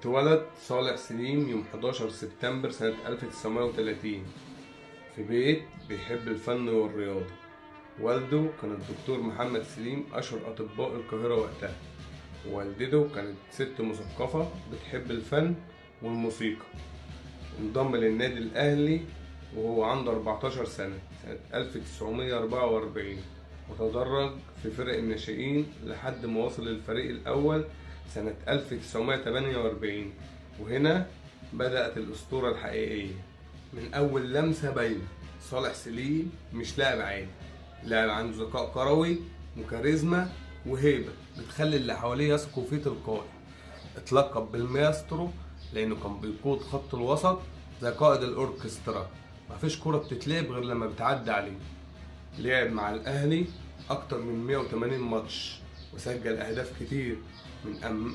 اتولد صالح سليم يوم 11 سبتمبر سنة 1930 في بيت بيحب الفن والرياضة. والده كان الدكتور محمد سليم أشهر أطباء القاهرة وقتها، ووالدته كانت ست مثقفة بتحب الفن والموسيقى. انضم للنادي الأهلي وهو عنده 14 سنة 1944، وتدرج في فرق الناشئين لحد ما وصل للفريق الأول سنة 1948، وهنا بدأت الأسطورة الحقيقية. من أول لمسة باينة صالح سليم مش لاعب عادي، لاعب عنده ذكاء كروي وكاريزما وهيبة بتخلي اللي حواليه يثقوا فيه تلقائي. اتلقب بالمايسترو لأنه كان بيقود خط الوسط زي قائد الأوركسترا، مفيش كرة بتتلعب غير لما بتعدي عليه. لعب مع الأهلي أكتر من 180 ماتش وسجل أهداف كتير،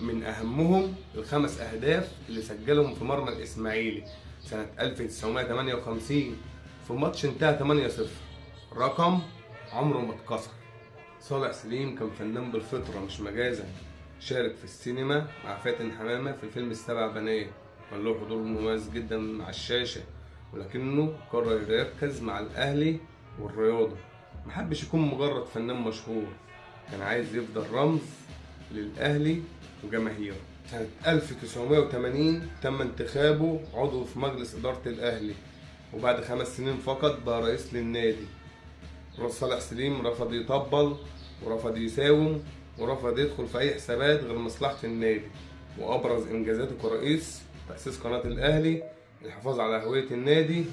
من أهمهم ال5 أهداف اللي سجلهم في مرمى الإسماعيلي سنة 1958 في ماتش انتهى 8-0، رقم عمره ما اتكسر. صالح سليم كان فنان بالفطرة مش مجازا. شارك في السينما مع فاتن حمامة في فيلم السبع بنات، كان له حضور مميز جدا على الشاشة، ولكنه قرر يركز مع الأهلي والرياضة. محبش يكون مجرد فنان مشهور، كان عايز يفضل رمز للأهلي وجماهيره. سنة 1980 تم انتخابه عضو في مجلس إدارة الأهلي، وبعد 5 سنين فقط بقى رئيس للنادي. صالح سليم رفض يطبل ورفض يساوم ورفض يدخل في أي حسابات غير مصلحة النادي، وأبرز إنجازاته كرئيس تأسيس قناة الأهلي، الحفاظ على هوية النادي،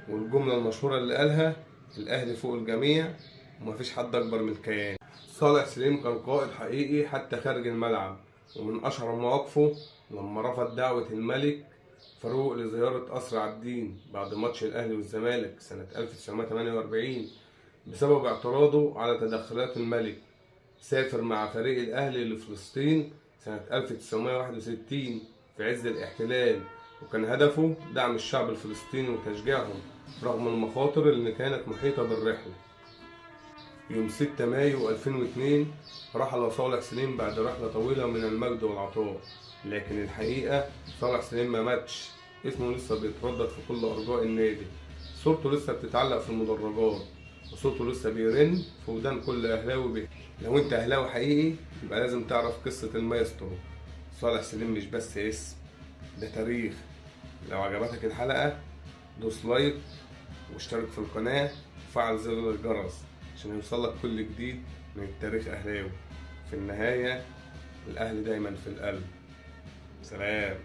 والجملة المشهورة اللي قالها الأهلي فوق الجميع ومفيش حد أكبر من الكيان. صالح سليم كان قائد حقيقي حتى خارج الملعب، ومن أشهر مواقفه لما رفض دعوة الملك فاروق لزيارة قصر عابدين بعد ماتش الأهلي والزمالك سنة 1948 بسبب اعتراضه على تدخلات الملك. سافر مع فريق الأهلي لفلسطين سنة 1961 في عز الاحتلال، وكان هدفه دعم الشعب الفلسطيني وتشجيعهم رغم المخاطر اللي كانت محيطة بالرحلة. يوم 6 مايو 2002 رحل صالح سليم بعد رحلة طويلة من المجد والعطاء، لكن الحقيقة صالح سليم ما ماتش، اسمه لسه بيتردد في كل أرجاء النادي، صورته لسه بتتعلق في المدرجات، وصوته لسه بيرن في ودان كل أهلاوي بيه. لو أنت أهلاوي حقيقي يبقى لازم تعرف قصة المايسترو. صالح سليم مش بس اسم، ده تاريخ. لو عجبتك الحلقة دوس لايك واشترك في القناة وفعل زر الجرس عشان يوصلك كل جديد من التاريخ أهلاوي. في النهاية الأهلي دايما في القلب. سلام.